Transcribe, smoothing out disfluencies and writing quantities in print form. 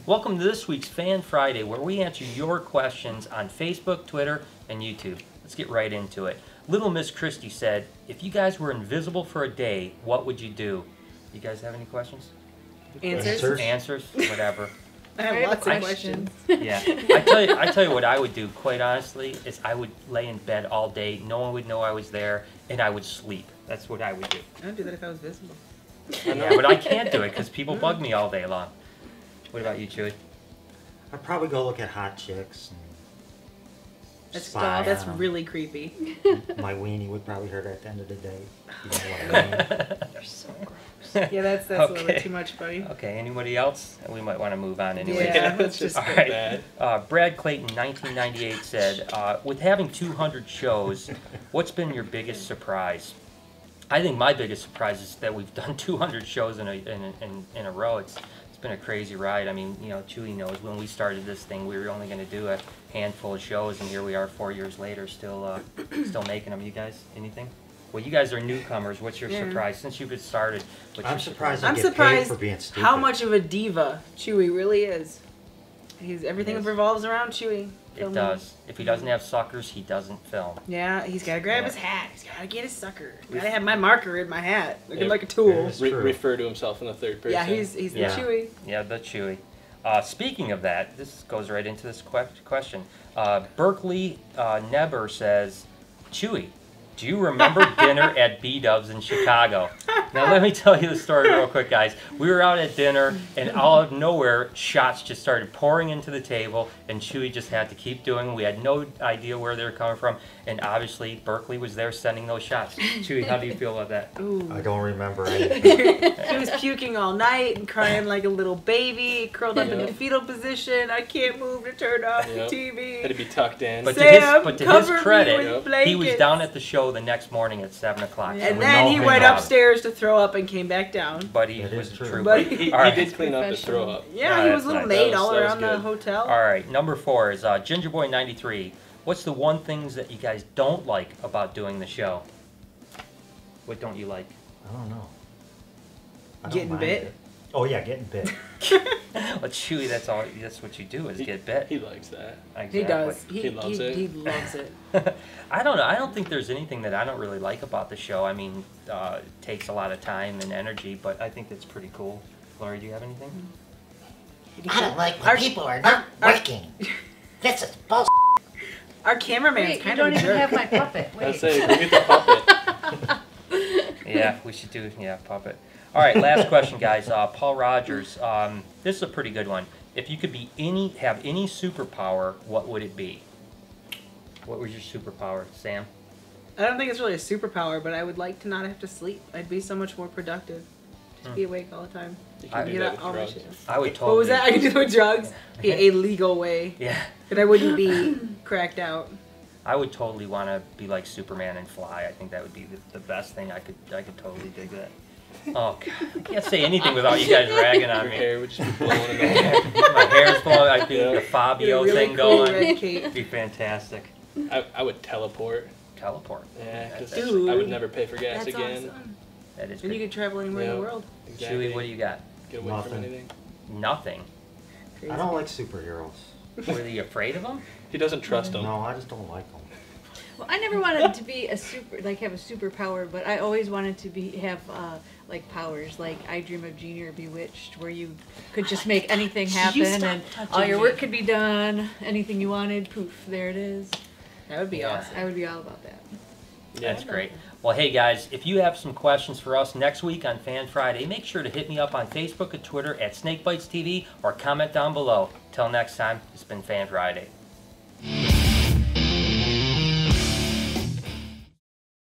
Welcome to this week's Fan Friday, where we answer your questions on Facebook, Twitter, and YouTube. Let's get right into it. Little Miss Christie said, if you guys were invisible for a day, what would you do? You guys have any questions? Answers? Whatever. I have lots of questions. Yeah. I tell you what I would do, quite honestly, is I would lay in bed all day. No one would know I was there, and I would sleep. That's what I would do. I would do that if I was visible. Yeah, but I can't do it because people bug me all day long. What about you, Chewy? I'd probably go look at hot chicks. And That's really creepy. My weenie would probably hurt at the end of the day. You know what I mean? You're so gross. Yeah, that's a little bit too much, buddy. Okay, anybody else? We might want to move on anyway. Yeah, let's just all right. Brad Clayton, 1998, said, with having 200 shows, what's been your biggest surprise? I think my biggest surprise is that we've done 200 shows in a row. It's been a crazy ride. I mean, you know, Chewy knows when we started this thing, we were only going to do a handful of shows, and here we are 4 years later, still making them. You guys, anything? Well, you guys are newcomers. What's your surprise since you've started? I'm surprised I get paid for being stupid. How much of a diva Chewy really is. Everything revolves around Chewy. It does. If he doesn't have suckers, he doesn't film. Yeah, he's got to grab his hat. He's got to get his sucker. Got to have my marker in my hat, looking like a tool. Refer to himself in the third person. Yeah, he's the Chewy. Yeah, the Chewy. Speaking of that, this goes right into this question. Berkeley Neber says, Chewy, do you remember dinner at BDubs in Chicago? Now, let me tell you the story real quick, guys. We were out at dinner, and out of nowhere, shots just started pouring into the table, and Chewy just had to keep doing them. We had no idea where they were coming from, and obviously, Berkeley was there sending those shots. Chewy, how do you feel about that? Ooh. I don't remember anything. He was puking all night and crying like a little baby, curled up in the fetal position. I can't move to turn off the TV. Had to be tucked in. But to his credit, he was down at the show the next morning at 7 o'clock. And then he went upstairs to throw up and came back down. But he was true. But he did clean up his throw up. Yeah, he was a little made all around the hotel. All right, number 4 is Gingerboy93. What's the one things that you guys don't like about doing the show? What don't you like? I don't know. Getting bit? Oh yeah, getting bit. Well, Chewy, that's what you do is get bit. He likes that. Exactly. He does. He loves it. He loves it. I don't know. I don't think there's anything that I don't really like about the show. I mean, it takes a lot of time and energy, but I think that's pretty cool. Lori, do you have anything? I don't like when people are not working. This is bullshit. Our cameraman's kind of a jerk. You don't even have my puppet. Wait. I say, bring it the puppet. Yeah, we should do puppet. All right, last question, guys. Paul Rogers. This is a pretty good one. If you could have any superpower, what would it be? What was your superpower, Sam? I don't think it's really a superpower, but I would like to not have to sleep. I'd be so much more productive. Just be awake all the time. You can do that with drugs. I would totally. What was that? I could do it with drugs? Yeah. A legal way. Yeah. And I wouldn't be cracked out. I would totally want to be like Superman and fly. I think that would be the best thing. I could totally dig that. Oh, God. I can't say anything without you guys ragging on Your me. hair would just be blowing in the air. My hair's blowing. I'd do the Fabio really thing cool going. red cape. It'd be fantastic. I would teleport. Teleport. Yeah, because Dude, I would never pay for gas That's again. Awesome. That is. And you could travel anywhere in the world. Exactly. Chewy, what do you got? Get away from anything. Nothing. Crazy. I don't like superheroes. Were you afraid of them? He doesn't trust them. No, I just don't like them. Well, I never wanted to be have a superpower, but I always wanted to have like powers, like I Dream of Jeannie or Bewitched, where you could just make anything happen and all your work could be done. Anything you wanted, poof, there it is. That would be awesome. I would be all about that. Yeah, that's great. Well, hey guys, if you have some questions for us next week on Fan Friday, make sure to hit me up on Facebook and Twitter at SnakeBytesTV or comment down below. Till next time, it's been Fan Friday.